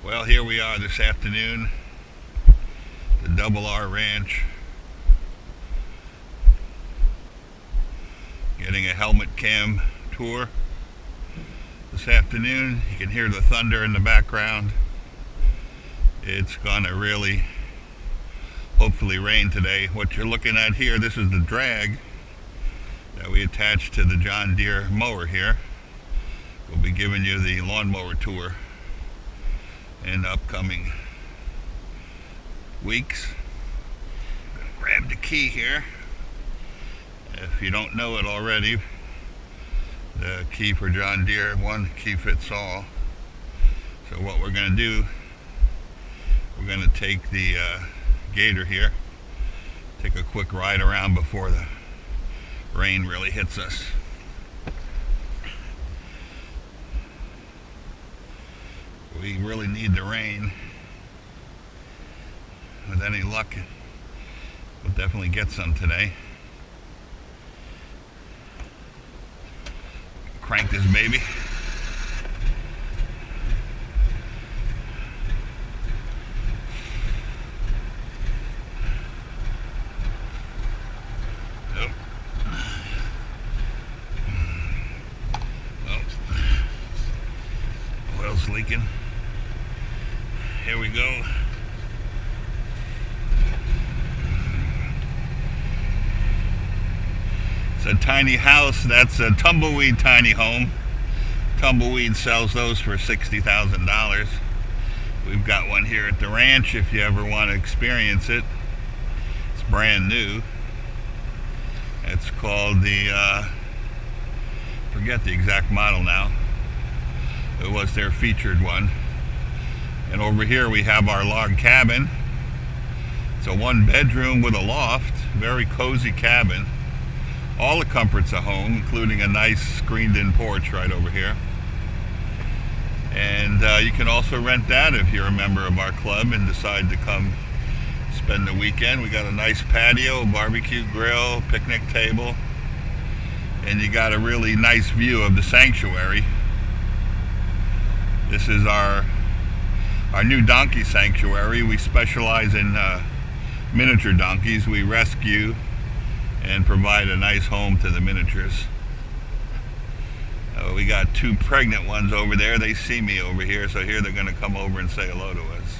Well, here we are this afternoon, the Double R Ranch, getting a helmet cam tour this afternoon. You can hear the thunder in the background. It's gonna really, hopefully, rain today. What you're looking at here, this is the drag that we attached to the John Deere mower here. We'll be giving you the lawnmower tour in the upcoming weeks. I'm gonna grab the key here. If you don't know it already, the key for John Deere, one key fits all. So what we're gonna do, we're gonna take the Gator here, take a quick ride around before the rain really hits us. We really need the rain. With any luck, we'll definitely get some today. Crank this baby. Oh. Oh. Oil's leaking. Here we go. It's a tiny house. That's a tumbleweed tiny home. Tumbleweed sells those for $60,000. We've got one here at the ranch if you ever want to experience it. It's brand new. It's called the, forget the exact model now. It was their featured one. And over here we have our log cabin. It's a 1-bedroom with a loft, very cozy cabin. All the comforts of home, including a nice screened-in porch right over here. And you can also rent that if you're a member of our club and decide to come spend the weekend. We got a nice patio, barbecue grill, picnic table, and you got a really nice view of the sanctuary. This is our new donkey sanctuary. We specialize in miniature donkeys. We rescue and provide a nice home to the miniatures. We got 2 pregnant ones over there. They see me over here, so here they're going to come over and say hello to us.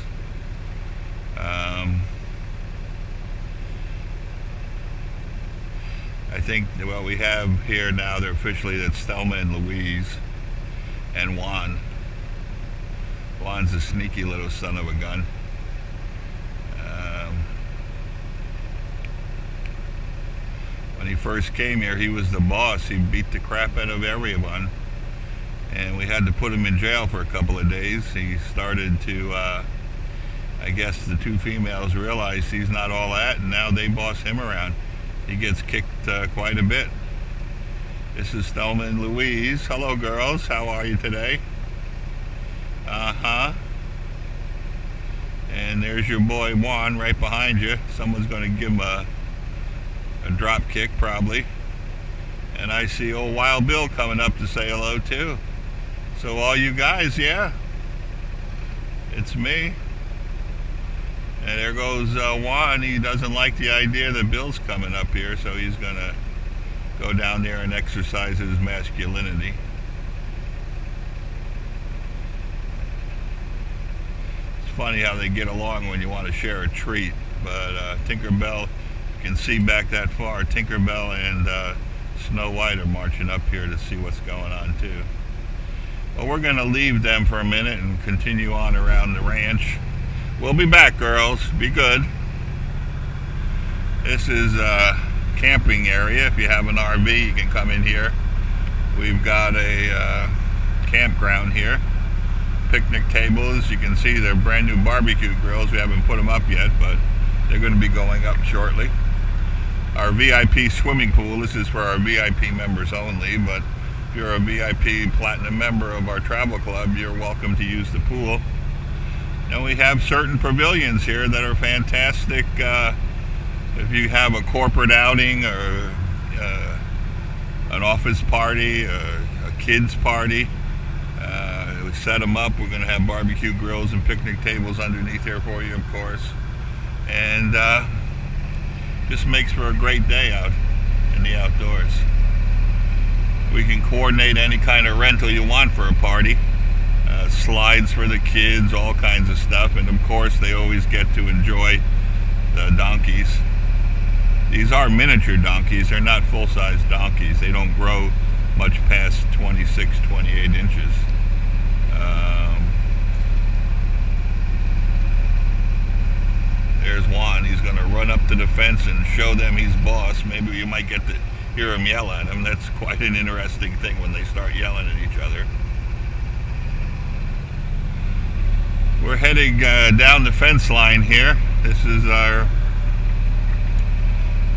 I think, well, we have here now, they're officially, that's Thelma and Louise and Juan. Juan's a sneaky little son of a gun. When he first came here, he was the boss. He beat the crap out of everyone. And we had to put him in jail for a couple of days. He started to, I guess the 2 females realized he's not all that, and now they boss him around. He gets kicked quite a bit. This is Thelma and Louise. Hello, girls. How are you today? Uh-huh. And there's your boy Juan right behind you. Someone's going to give him a drop kick probably. And I see old Wild Bill coming up to say hello too. So all you guys, yeah, it's me. And there goes Juan. He doesn't like the idea that Bill's coming up here, so he's going to go down there and exercise his masculinity. Funny how they get along when you want to share a treat, but Tinkerbell, you can see back that far, Tinkerbell and Snow White are marching up here to see what's going on too. Well, we're going to leave them for a minute and continue on around the ranch. We'll be back, girls. Be good. This is a camping area. If you have an RV, you can come in here. We've got a campground here. Picnic tables. You can see they're brand new barbecue grills. We haven't put them up yet, but they're going to be going up shortly. Our VIP swimming pool. This is for our VIP members only, but if you're a VIP platinum member of our travel club, you're welcome to use the pool. And we have certain pavilions here that are fantastic. If you have a corporate outing or an office party, a kids party, set them up. We're going to have barbecue grills and picnic tables underneath here for you, of course. And just makes for a great day out in the outdoors. We can coordinate any kind of rental you want for a party. Slides for the kids, all kinds of stuff. And of course, they always get to enjoy the donkeys. These are miniature donkeys. They're not full-size donkeys. They don't grow much past 26, 28 inches. There's Juan. He's going to run up to the fence and show them he's boss. Maybe you might get to hear him yell at him. That's quite an interesting thing when they start yelling at each other. We're heading down the fence line here. This is our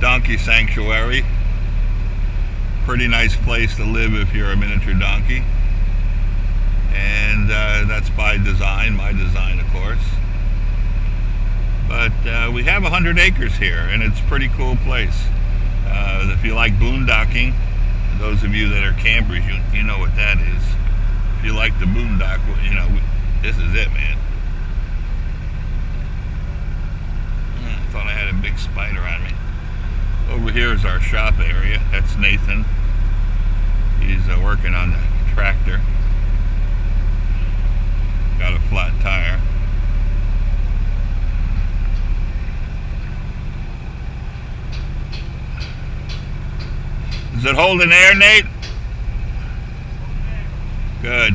donkey sanctuary. Pretty nice place to live if you're a miniature donkey. And that's by design, my design, of course. But we have 100 acres here, and it's a pretty cool place. If you like boondocking, those of you that are campers, you know what that is. If you like the boondock, you know, this is it, man. I thought I had a big spider on me. Over here is our shop area. That's Nathan. He's working on the tractor. Got a flat tire. Is it holding air, Nate? Good.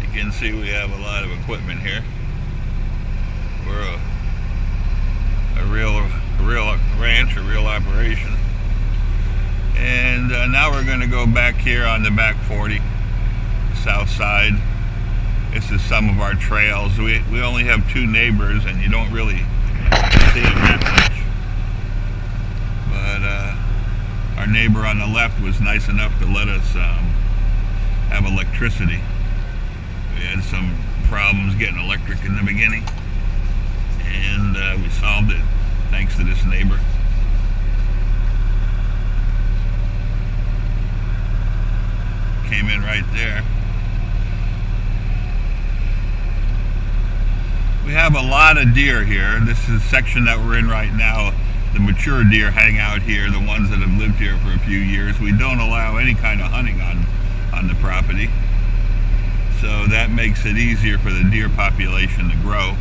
You can see we have a lot of equipment here. We're a real ranch, a real operation. And now we're going to go back here on the back 40, south side. This is some of our trails. We only have 2 neighbors, and you don't really see them that much. But our neighbor on the left was nice enough to let us have electricity. We had some problems getting electric in the beginning, and we solved it thanks to this neighbor. Came in right there. We have a lot of deer here. This is the section that we're in right now. The mature deer hang out here, the ones that have lived here for a few years. We don't allow any kind of hunting on the property. So that makes it easier for the deer population to grow.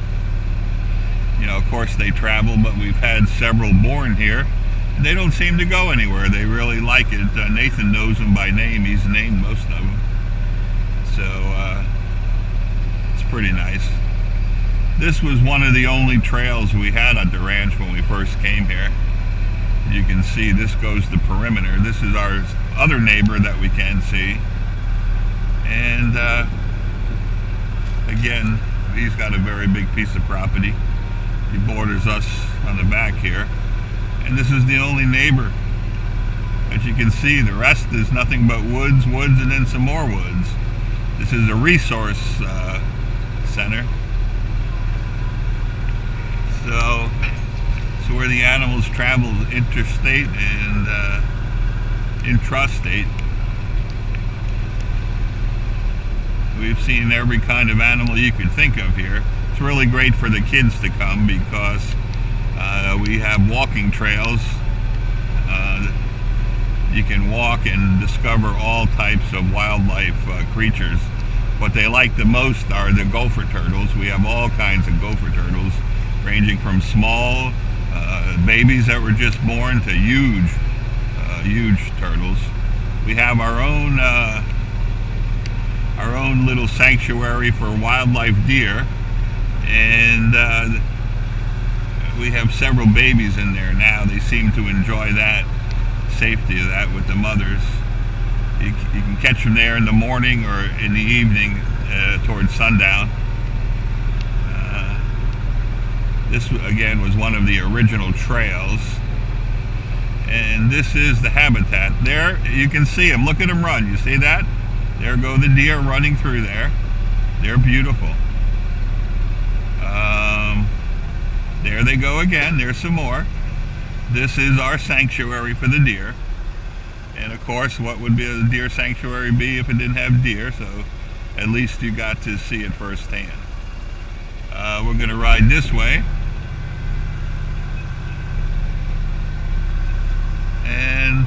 You know, of course they travel, but we've had several born here. They don't seem to go anywhere. They really like it. Nathan knows them by name. He's named most of them. So it's pretty nice. This was one of the only trails we had at the ranch when we first came here. You can see this goes the perimeter. This is our other neighbor that we can see. And again, he's got a very big piece of property. He borders us on the back here. And this is the only neighbor. As you can see, the rest is nothing but woods, and then some more woods. This is a resource center. So where the animals travel interstate and intrastate. We've seen every kind of animal you could think of here. It's really great for the kids to come because we have walking trails. You can walk and discover all types of wildlife creatures. What they like the most are the gopher turtles. We have all kinds of gopher turtles, ranging from small babies that were just born to huge turtles. We have our own little sanctuary for wildlife deer, and we have several babies in there now. They seem to enjoy that, safety of that with the mothers. You can catch them there in the morning or in the evening towards sundown. This again was one of the original trails, and this is the habitat. There you can see them. Look at them run. You see that? There go the deer running through there. They're beautiful. they go again. There's some more. This is our sanctuary for the deer. And of course, what would be a deer sanctuary be if it didn't have deer? So at least you got to see it firsthand. We're going to ride this way. And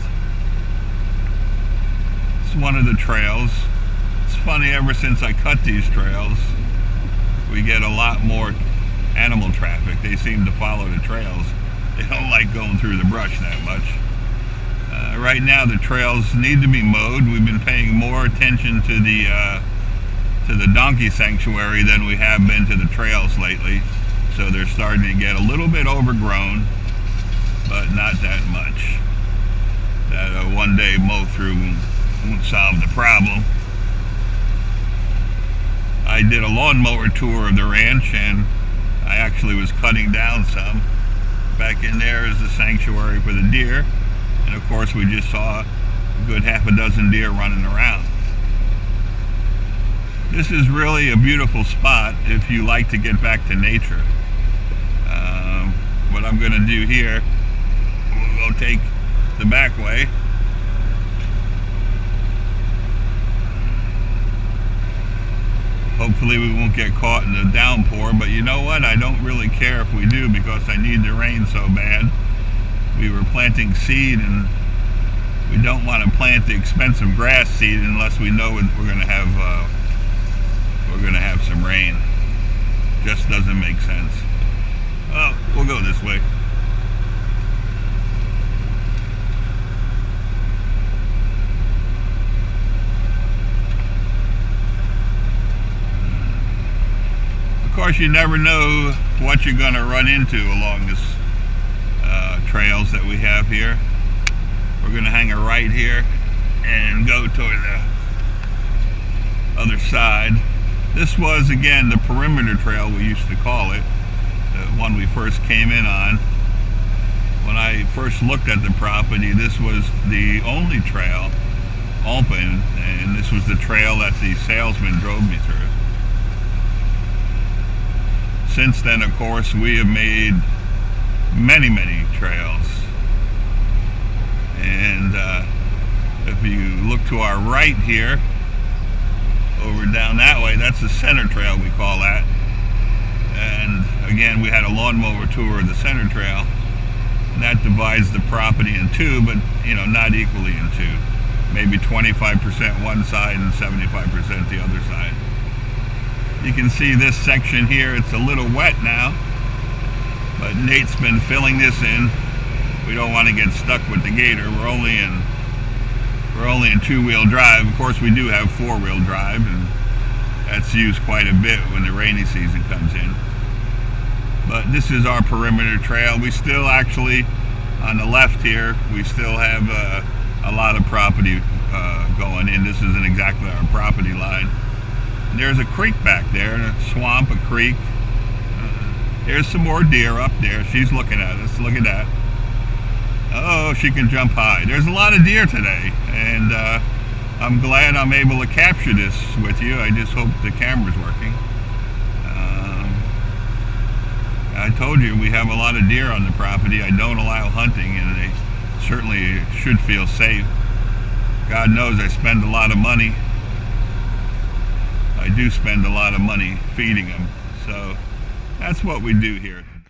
it's one of the trails. It's funny, ever since I cut these trails, we get a lot more animal traffic. They seem to follow the trails. They don't like going through the brush that much. Right now the trails need to be mowed. We've been paying more attention to the donkey sanctuary than we have been to the trails lately. So they're starting to get a little bit overgrown, but not that much. That one day mow through won't solve the problem. I did a lawnmower tour of the ranch, and I actually was cutting down some. Back in there is the sanctuary for the deer, and of course we just saw a good half a dozen deer running around. This is really a beautiful spot if you like to get back to nature. What I'm going to do here, we'll go take the back way. Hopefully we won't get caught in the downpour, but you know what? I don't really care if we do, because I need the rain so bad. We were planting seed, and we don't want to plant the expensive grass seed unless we know we're going to have some rain. Just doesn't make sense. Well, we'll go this way. Of course, you never know what you're going to run into along this trails that we have here. We're going to hang a right here and go toward the other side. This was, again, the perimeter trail, we used to call it, the one we first came in on. When I first looked at the property, this was the only trail open, and this was the trail that the salesman drove me through. Since then, of course, we have made many trails. And if you look to our right here, over down that way, that's the center trail, we call that. And again, we had a lawnmower tour of the center trail. And that divides the property in two, but not equally in two. Maybe 25% one side and 75% the other side. You can see this section here, it's a little wet now, but Nate's been filling this in. We don't want to get stuck with the Gator. We're only in two-wheel drive. Of course, we do have four-wheel drive, and that's used quite a bit when the rainy season comes in. But this is our perimeter trail. We still actually, on the left here, we still have a lot of property going in. This isn't exactly our property line. There's a creek back there, a swamp, a creek. There's some more deer up there. She's looking at us. Look at that. Oh, she can jump high. There's a lot of deer today, and I'm glad I'm able to capture this with you. I just hope the camera's working. I told you we have a lot of deer on the property. I don't allow hunting, and they certainly should feel safe. God knows I spend a lot of money. I do spend a lot of money feeding them, so that's what we do here.